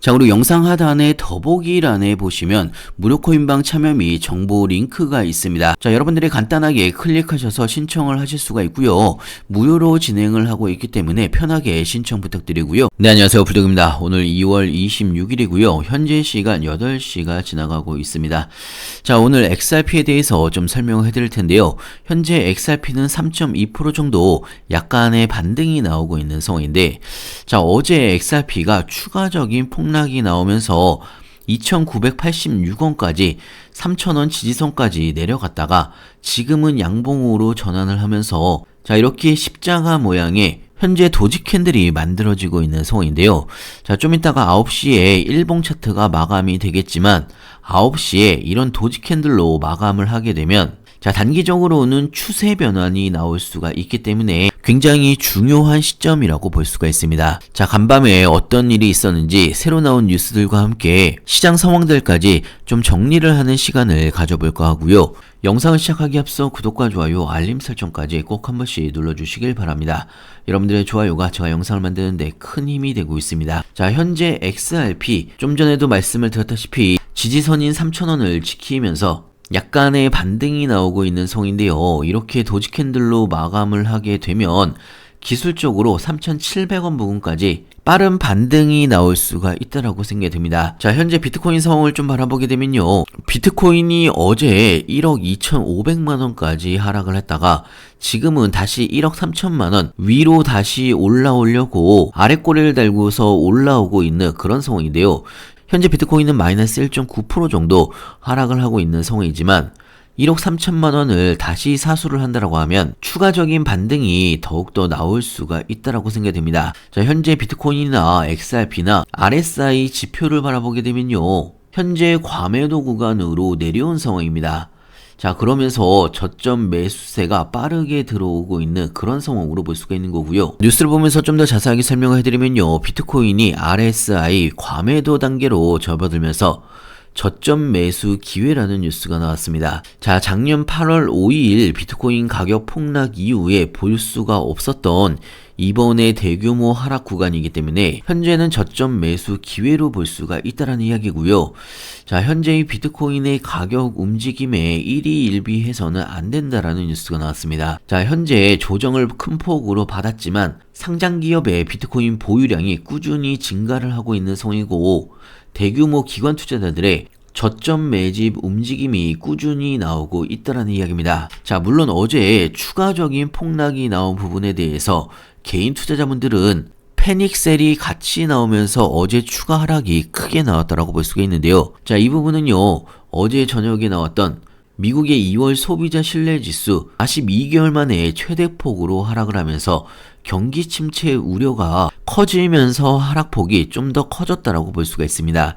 자, 그리고 영상 하단의 더보기란에 보시면 무료 코인방 참여 및 정보 링크가 있습니다. 자, 여러분들이 간단하게 클릭하셔서 신청을 하실 수가 있고요. 무료로 진행을 하고 있기 때문에 편하게 신청 부탁드리고요. 네, 안녕하세요. 불독입니다. 오늘 2월 26일이고요. 현재 시간 8시가 지나가고 있습니다. 자, 오늘 XRP에 대해서 좀 설명을 해드릴 텐데요. 현재 XRP는 3.2% 정도 약간의 반등이 나오고 있는 상황인데, 자, 어제 XRP가 추가적인 폭락이 나오면서 2,986원까지 3,000원 지지선까지 내려갔다가 지금은 양봉으로 전환을 하면서 자, 이렇게 십자가 모양의 현재 도지 캔들이 만들어지고 있는 상황인데요. 자, 좀 이따가 9시에 일봉 차트가 마감이 되겠지만 9시에 이런 도지 캔들로 마감을 하게 되면 자, 단기적으로는 추세 변환이 나올 수가 있기 때문에 굉장히 중요한 시점이라고 볼 수가 있습니다. 자, 간밤에 어떤 일이 있었는지 새로 나온 뉴스들과 함께 시장 상황들까지 좀 정리를 하는 시간을 가져볼까 하고요. 영상을 시작하기 앞서 구독과 좋아요, 알림 설정까지 꼭 한 번씩 눌러주시길 바랍니다. 여러분들의 좋아요가 제가 영상을 만드는데 큰 힘이 되고 있습니다. 자, 현재 XRP 좀 전에도 말씀을 드렸다시피 지지선인 3,000원을 지키면서 약간의 반등이 나오고 있는 상황인데요. 이렇게 도지 캔들로 마감을 하게 되면 기술적으로 3,700원 부근까지 빠른 반등이 나올 수가 있다라고 생각이 됩니다. 자, 현재 비트코인 상황을 좀 바라보게 되면요. 비트코인이 어제 1억 2,500만 원까지 하락을 했다가 지금은 다시 1억 3천만 원 위로 다시 올라오려고 아랫꼬리를 달고서 올라오고 있는 그런 상황인데요. 현재 비트코인은 마이너스 1.9% 정도 하락을 하고 있는 상황이지만 1억 3천만 원을 다시 사수를 한다라고 하면 추가적인 반등이 더욱더 나올 수가 있다라고 생각이 됩니다. 자, 현재 비트코인이나 XRP나 RSI 지표를 바라보게 되면요. 현재 과매도 구간으로 내려온 상황입니다. 자, 그러면서 저점 매수세가 빠르게 들어오고 있는 그런 상황으로 볼 수가 있는 거고요. 뉴스를 보면서 좀 더 자세하게 설명을 해드리면요. 비트코인이 RSI 과매도 단계로 접어들면서 저점 매수 기회라는 뉴스가 나왔습니다. 자, 작년 8월 5일 비트코인 가격 폭락 이후에 볼 수가 없었던 이번에 대규모 하락 구간이기 때문에 현재는 저점 매수 기회로 볼 수가 있다라는 이야기고요. 자, 현재의 비트코인의 가격 움직임에 일희일비해서는 안 된다라는 뉴스가 나왔습니다. 자, 현재 조정을 큰 폭으로 받았지만 상장 기업의 비트코인 보유량이 꾸준히 증가를 하고 있는 상황이고 대규모 기관 투자자들의 저점 매집 움직임이 꾸준히 나오고 있다라는 이야기입니다. 자, 물론 어제 추가적인 폭락이 나온 부분에 대해서 개인 투자자분들은 패닉셀이 같이 나오면서 어제 추가 하락이 크게 나왔다라고 볼 수가 있는데요. 자, 이 부분은요. 어제 저녁에 나왔던 미국의 2월 소비자 신뢰지수 42개월 만에 최대폭으로 하락을 하면서 경기 침체 우려가 커지면서 하락폭이 좀 더 커졌다라고 볼 수가 있습니다.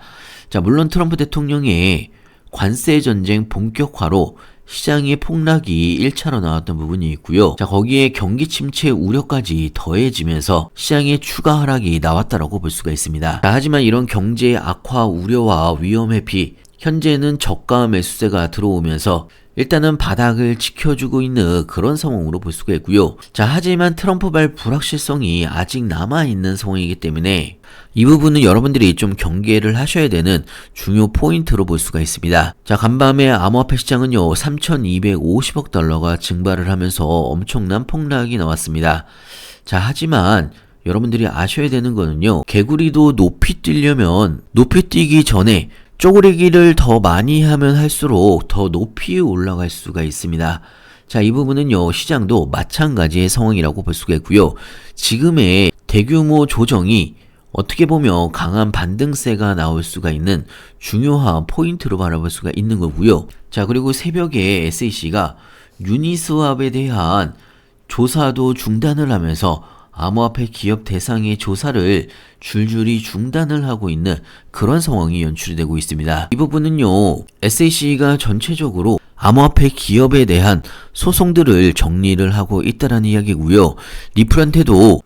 자, 물론 트럼프 대통령의 관세 전쟁 본격화로 시장의 폭락이 1차로 나왔던 부분이 있고요. 자, 거기에 경기 침체 우려까지 더해지면서 시장의 추가 하락이 나왔다라고 볼 수가 있습니다. 자, 하지만 이런 경제 악화 우려와 위험 회피, 현재는 저가 매수세가 들어오면서 일단은 바닥을 지켜주고 있는 그런 상황으로 볼 수가 있고요. 자, 하지만 트럼프발 불확실성이 아직 남아있는 상황이기 때문에 이 부분은 여러분들이 좀 경계를 하셔야 되는 중요 포인트로 볼 수가 있습니다. 자, 간밤에 암호화폐 시장은요 3,250억 달러가 증발을 하면서 엄청난 폭락이 나왔습니다. 자, 하지만 여러분들이 아셔야 되는 거는요, 개구리도 높이 뛰려면 높이 뛰기 전에 쪼그리기를 더 많이 하면 할수록 더 높이 올라갈 수가 있습니다. 자, 이 부분은요, 시장도 마찬가지의 상황이라고 볼 수가 있고요. 지금의 대규모 조정이 어떻게 보면 강한 반등세가 나올 수가 있는 중요한 포인트로 바라볼 수가 있는 거고요. 자, 그리고 새벽에 SEC가 유니스왑에 대한 조사도 중단을 하면서 암호화폐 기업 대상의 조사를 줄줄이 중단을 하고 있는 그런 상황이 연출이 되고 있습니다. 이 부분은요, SEC가 전체적으로 암호화폐 기업에 대한 소송들을 정리를 하고 있다는 이야기고요. 리플한테도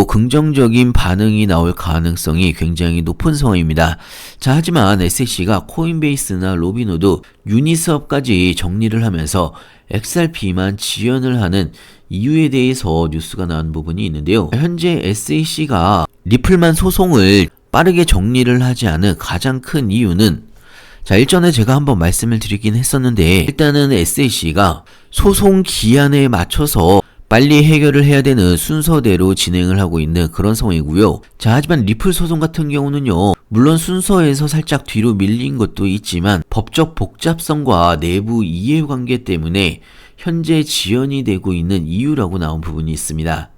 긍정적인 반응이 나올 가능성이 굉장히 높은 상황입니다. 자, 하지만 SEC가 코인베이스나 로비노드, 유니스왑까지 정리를 하면서 XRP만 지연을 하는 이유에 대해서 뉴스가 나온 부분이 있는데요. 현재 SEC가 리플만 소송을 빠르게 정리를 하지 않은 가장 큰 이유는, 자, 일전에 제가 한번 말씀을 드리긴 했었는데, 일단은 SEC가 소송 기한에 맞춰서 빨리 해결을 해야 되는 순서대로 진행을 하고 있는 그런 상황이고요. 자, 하지만 리플 소송 같은 경우는요, 물론 순서에서 살짝 뒤로 밀린 것도 있지만 법적 복잡성과 내부 이해관계 때문에 현재 지연이 되고 있는 이유라고 나온 부분이 있습니다.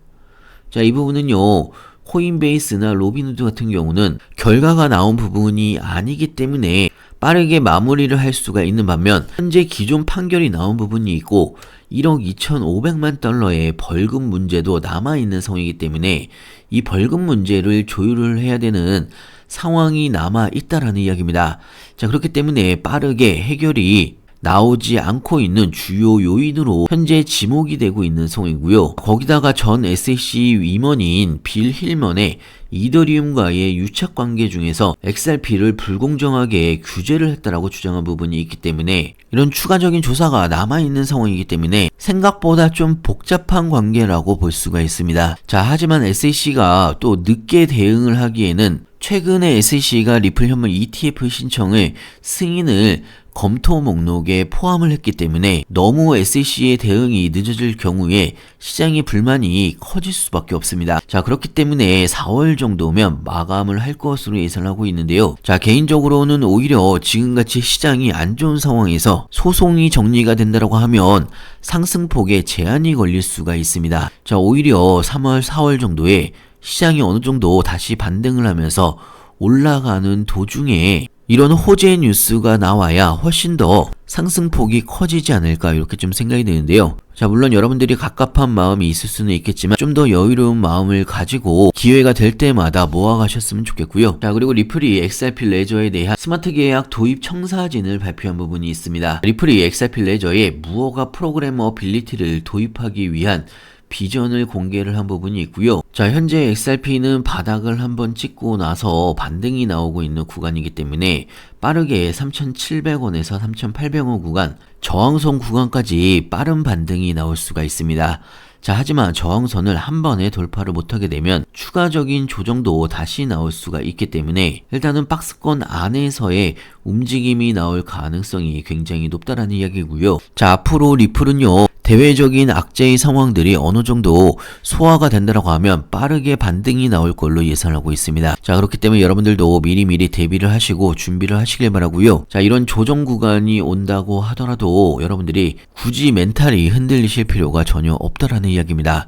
자, 이 부분은요, 코인베이스나 로빈후드 같은 경우는 결과가 나온 부분이 아니기 때문에 빠르게 마무리를 할 수가 있는 반면, 현재 기존 판결이 나온 부분이 있고 1억 2,500만 달러의 벌금 문제도 남아있는 상황이기 때문에 이 벌금 문제를 조율을 해야 되는 상황이 남아있다라는 이야기입니다. 자, 그렇기 때문에 빠르게 해결이 나오지 않고 있는 주요 요인으로 현재 지목이 되고 있는 상황이고요. 거기다가 전 SEC 임원인 빌 힐먼의 이더리움과의 유착관계 중에서 XRP를 불공정하게 규제를 했다라고 주장한 부분이 있기 때문에 이런 추가적인 조사가 남아있는 상황이기 때문에 생각보다 좀 복잡한 관계라고 볼 수가 있습니다. 자, 하지만 SEC가 또 늦게 대응을 하기에는 최근에 SEC가 리플 현물 ETF 신청을 승인을 검토 목록에 포함을 했기 때문에 너무 SEC의 대응이 늦어질 경우에 시장의 불만이 커질 수밖에 없습니다. 자, 그렇기 때문에 4월 정도면 마감을 할 것으로 예상하고 있는데요. 자, 개인적으로는 오히려 지금같이 시장이 안 좋은 상황에서 소송이 정리가 된다고 하면 상승폭에 제한이 걸릴 수가 있습니다. 자, 오히려 3월, 4월 정도에 시장이 어느 정도 다시 반등을 하면서 올라가는 도중에 이런 호재 뉴스가 나와야 훨씬 더 상승폭이 커지지 않을까, 이렇게 좀 생각이 드는데요. 자, 물론 여러분들이 갑갑한 마음이 있을 수는 있겠지만 좀 더 여유로운 마음을 가지고 기회가 될 때마다 모아가셨으면 좋겠고요. 자, 그리고 리플이 XRP 레저에 대한 스마트 계약 도입 청사진을 발표한 부분이 있습니다. 리플이 XRP 레저에 무허가 프로그래머빌리티를 도입하기 위한 비전을 공개를 한 부분이 있고요. 자, 현재 XRP는 바닥을 한번 찍고 나서 반등이 나오고 있는 구간이기 때문에 빠르게 3,700원에서 3,800원 구간, 저항선 구간까지 빠른 반등이 나올 수가 있습니다. 자, 하지만 저항선을 한 번에 돌파를 못하게 되면 추가적인 조정도 다시 나올 수가 있기 때문에 일단은 박스권 안에서의 움직임이 나올 가능성이 굉장히 높다라는 이야기고요. 자, 앞으로 리플은요, 대외적인 악재의 상황들이 어느 정도 소화가 된다라고 하면 빠르게 반등이 나올 걸로 예상하고 있습니다. 자, 그렇기 때문에 여러분들도 미리미리 대비를 하시고 준비를 하시길 바라고요. 자, 이런 조정 구간이 온다고 하더라도 여러분들이 굳이 멘탈이 흔들리실 필요가 전혀 없다라는 이야기입니다.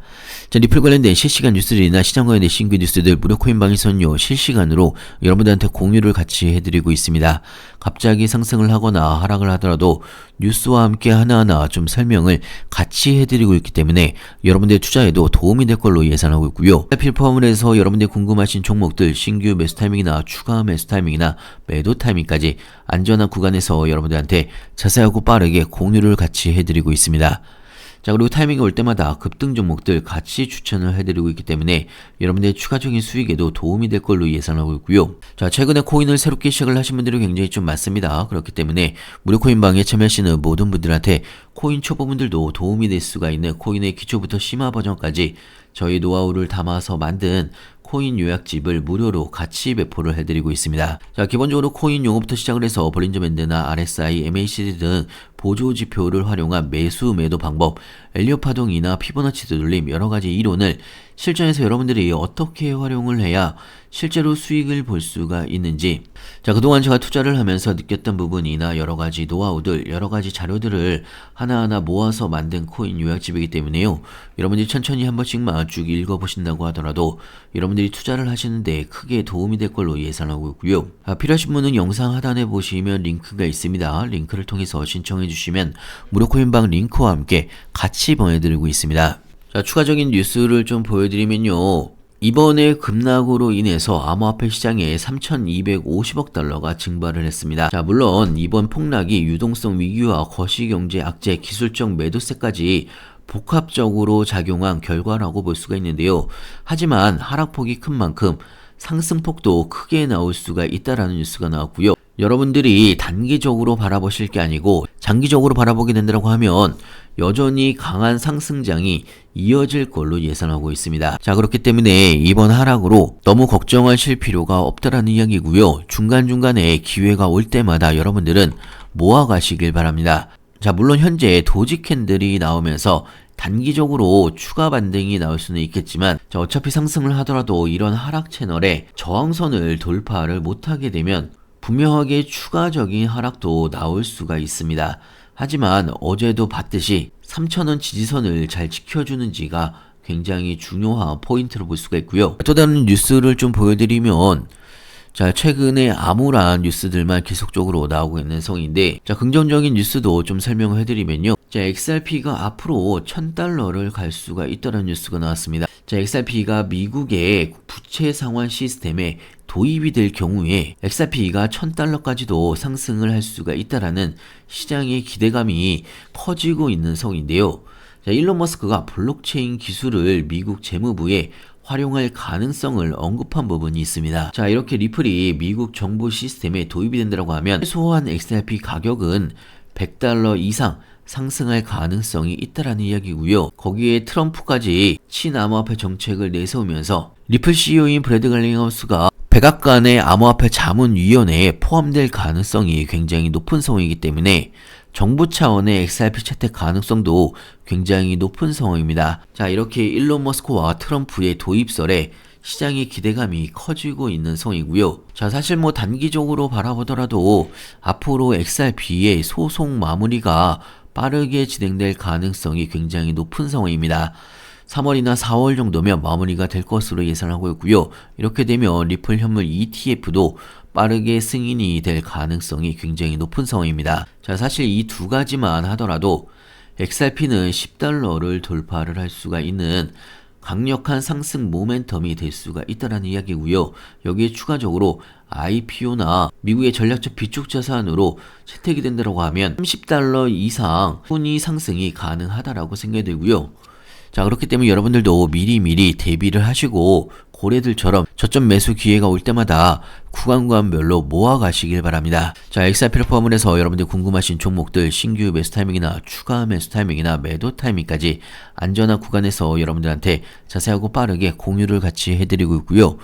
자, 리플 관련된 실시간 뉴스들이나 시장 관련된 신규 뉴스들 무료 코인방에서는요, 실시간으로 여러분들한테 공유를 같이 해드리고 있습니다. 갑자기 상승을 하거나 하락을 하더라도 뉴스와 함께 하나하나 좀 설명을 같이 해드리고 있기 때문에 여러분들의 투자에도 도움이 될 걸로 예상하고 있고요. 필 포함을 해서 여러분들이 궁금하신 종목들 신규 매수 타이밍이나 추가 매수 타이밍이나 매도 타이밍까지 안전한 구간에서 여러분들한테 자세하고 빠르게 공유를 같이 해드리고 있습니다. 자, 그리고 타이밍이 올 때마다 급등 종목들 같이 추천을 해드리고 있기 때문에 여러분들의 추가적인 수익에도 도움이 될 걸로 예상하고 있고요. 자, 최근에 코인을 새롭게 시작을 하신 분들이 굉장히 좀 많습니다. 그렇기 때문에 무료 코인방에 참여하시는 모든 분들한테 코인 초보분들도 도움이 될 수가 있는 코인의 기초부터 심화 버전까지 저희 노하우를 담아서 만든 코인 요약집을 무료로 같이 배포를 해드리고 있습니다. 자, 기본적으로 코인 용어부터 시작을 해서 볼린저 밴드나 RSI, MACD 등 보조 지표를 활용한 매수 매도 방법, 엘리엇 파동이나 피보나치 되돌림 여러가지 이론을 실전에서 여러분들이 어떻게 활용을 해야 실제로 수익을 볼 수가 있는지, 자, 그동안 제가 투자를 하면서 느꼈던 부분이나 여러가지 노하우들, 여러가지 자료들을 하나하나 모아서 만든 코인 요약집이기 때문에요, 여러분들이 천천히 한 번씩만 쭉 읽어보신다고 하더라도 여러분들이 투자를 하시는데 크게 도움이 될 걸로 예상하고 있고요. 필요하신 분은 영상 하단에 보시면 링크가 있습니다. 링크를 통해서 신청해 주시면 무료 코인방 링크와 함께 같이 보내드리고 있습니다. 자, 추가적인 뉴스를 좀 보여드리면요, 이번에 급락으로 인해서 암호화폐 시장에 3,250억 달러가 증발을 했습니다. 자, 물론 이번 폭락이 유동성 위기와 거시경제 악재, 기술적 매도세까지 복합적으로 작용한 결과라고 볼 수가 있는데요. 하지만 하락폭이 큰 만큼 상승폭도 크게 나올 수가 있다라는 뉴스가 나왔고요. 여러분들이 단기적으로 바라보실 게 아니고 장기적으로 바라보게 된다고 하면 여전히 강한 상승장이 이어질 걸로 예상하고 있습니다. 자, 그렇기 때문에 이번 하락으로 너무 걱정하실 필요가 없다라는 이야기고요. 중간중간에 기회가 올 때마다 여러분들은 모아가시길 바랍니다. 자, 물론 현재 도지 캔들이 나오면서 단기적으로 추가 반등이 나올 수는 있겠지만, 자, 어차피 상승을 하더라도 이런 하락 채널에 저항선을 돌파를 못하게 되면 분명하게 추가적인 하락도 나올 수가 있습니다. 하지만 어제도 봤듯이 3,000원 지지선을 잘 지켜주는지가 굉장히 중요한 포인트로 볼 수가 있고요. 또 다른 뉴스를 좀 보여드리면, 자, 최근에 암울한 뉴스들만 계속적으로 나오고 있는 상황인데, 자, 긍정적인 뉴스도 좀 설명을 해드리면요. 자, XRP가 앞으로 $1,000를 갈 수가 있다는 뉴스가 나왔습니다. 자, XRP가 미국의 부채 상환 시스템에 도입이 될 경우에 XRP가 $1,000까지도 상승을 할 수가 있다라는 시장의 기대감이 커지고 있는 상황인데요. 자, 일론 머스크가 블록체인 기술을 미국 재무부에 활용할 가능성을 언급한 부분이 있습니다. 자, 이렇게 리플이 미국 정부 시스템에 도입이 된다고 하면 최소한 XRP 가격은 $100 이상 상승할 가능성이 있다라는 이야기고요. 거기에 트럼프까지 친암호화폐 정책을 내세우면서 리플 CEO인 브래드 갈링하우스가 백악관의 암호화폐 자문위원회에 포함될 가능성이 굉장히 높은 상황이기 때문에 정부 차원의 XRP 채택 가능성도 굉장히 높은 상황입니다. 자, 이렇게 일론 머스크와 트럼프의 도입설에 시장의 기대감이 커지고 있는 상황이고요. 자, 사실 뭐 단기적으로 바라보더라도 앞으로 XRP의 소송 마무리가 빠르게 진행될 가능성이 굉장히 높은 상황입니다. 3월이나 4월 정도면 마무리가 될 것으로 예상하고 있고요. 이렇게 되면 리플 현물 ETF도 빠르게 승인이 될 가능성이 굉장히 높은 상황입니다. 자, 사실 이 두 가지만 하더라도 XRP는 $10를 돌파를 할 수가 있는 강력한 상승 모멘텀이 될 수가 있다는 이야기고요. 여기에 추가적으로 IPO나 미국의 전략적 비축 자산으로 채택이 된다고 하면 $30 이상 순위 상승이 가능하다라고 생각이 되고요. 자, 그렇기 때문에 여러분들도 미리미리 대비를 하시고 고래들처럼 저점 매수 기회가 올 때마다 구간별로 모아가시길 바랍니다. 자, XRP를 포함을 해서 여러분들 궁금하신 종목들 신규 매수 타이밍이나 추가 매수 타이밍이나 매도 타이밍까지 안전한 구간에서 여러분들한테 자세하고 빠르게 공유를 같이 해드리고 있고요.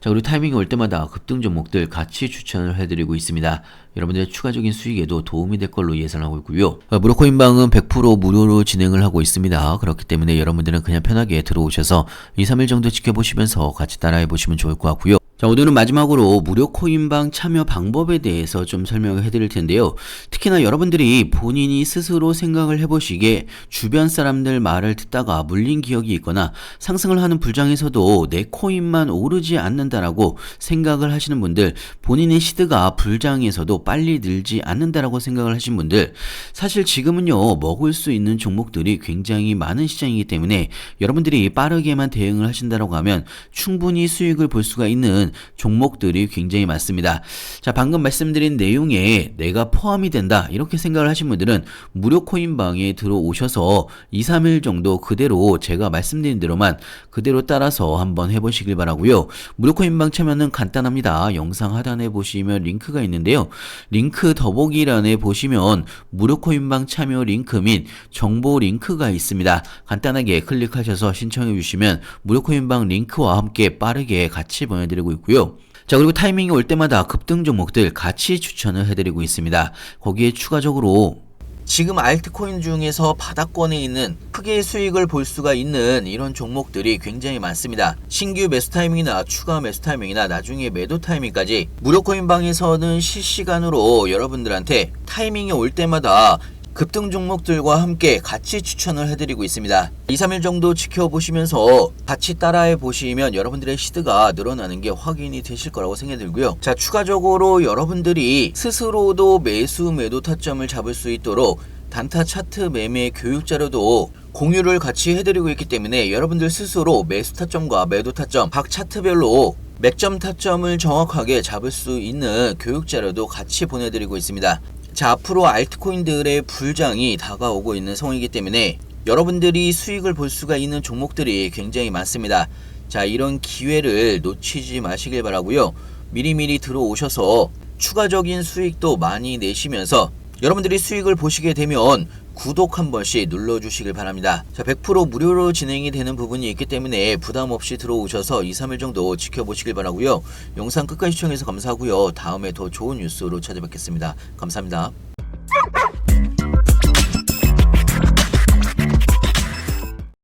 자, 그리고 타이밍이 올 때마다 급등 종목들 같이 추천을 해드리고 있습니다. 여러분들의 추가적인 수익에도 도움이 될 걸로 예상하고 있고요. 무료코인방은 100% 무료로 진행을 하고 있습니다. 그렇기 때문에 여러분들은 그냥 편하게 들어오셔서 2, 3일 정도 지켜보시면서 같이 따라해 보시면 좋을 것 같고요. 자, 오늘은 마지막으로 무료 코인방 참여 방법에 대해서 좀 설명을 해드릴 텐데요. 특히나 여러분들이 본인이 스스로 생각을 해보시기에 주변 사람들 말을 듣다가 물린 기억이 있거나 상승을 하는 불장에서도 내 코인만 오르지 않는다라고 생각을 하시는 분들, 본인의 시드가 불장에서도 빨리 늘지 않는다라고 생각을 하신 분들, 사실 지금은요 먹을 수 있는 종목들이 굉장히 많은 시장이기 때문에 여러분들이 빠르게만 대응을 하신다라고 하면 충분히 수익을 볼 수가 있는 종목들이 굉장히 많습니다. 자, 방금 말씀드린 내용에 내가 포함이 된다 이렇게 생각을 하신 분들은 무료 코인방에 들어오셔서 2, 3일 정도 그대로 제가 말씀드린 대로만 그대로 따라서 한번 해보시길 바라고요. 무료 코인방 참여는 간단합니다. 영상 하단에 보시면 링크가 있는데요. 링크 더보기란에 보시면 무료 코인방 참여 링크 및 정보 링크가 있습니다. 간단하게 클릭하셔서 신청해 주시면 무료 코인방 링크와 함께 빠르게 같이 보내드리고 있고요. 자, 그리고 타이밍이 올 때마다 급등 종목들 같이 추천을 해드리고 있습니다. 거기에 추가적으로 지금 알트코인 중에서 바닥권에 있는 크게 수익을 볼 수가 있는 이런 종목들이 굉장히 많습니다. 신규 매수 타이밍이나 추가 매수 타이밍이나 나중에 매도 타이밍까지 무료 코인방에서는 실시간으로 여러분들한테 타이밍이 올 때마다 급등 종목들과 함께 같이 추천을 해드리고 있습니다. 2, 3일 정도 지켜보시면서 같이 따라해 보시면 여러분들의 시드가 늘어나는 게 확인이 되실 거라고 생각이 들고요. 자, 추가적으로 여러분들이 스스로도 매수 매도 타점을 잡을 수 있도록 단타 차트 매매 교육 자료도 공유를 같이 해드리고 있기 때문에 여러분들 스스로 매수 타점과 매도 타점 각 차트별로 맥점 타점을 정확하게 잡을 수 있는 교육 자료도 같이 보내드리고 있습니다. 자, 앞으로 알트코인들의 불장이 다가오고 있는 상황이기 때문에 여러분들이 수익을 볼 수가 있는 종목들이 굉장히 많습니다. 자, 이런 기회를 놓치지 마시길 바라고요. 미리미리 들어오셔서 추가적인 수익도 많이 내시면서 여러분들이 수익을 보시게 되면 구독 한 번씩 눌러주시길 바랍니다. 자, 100% 무료로 진행이 되는 부분이 있기 때문에 부담 없이 들어오셔서 2, 3일 정도 지켜보시길 바라고요. 영상 끝까지 시청해서 감사하고요. 다음에 더 좋은 뉴스로 찾아뵙겠습니다. 감사합니다.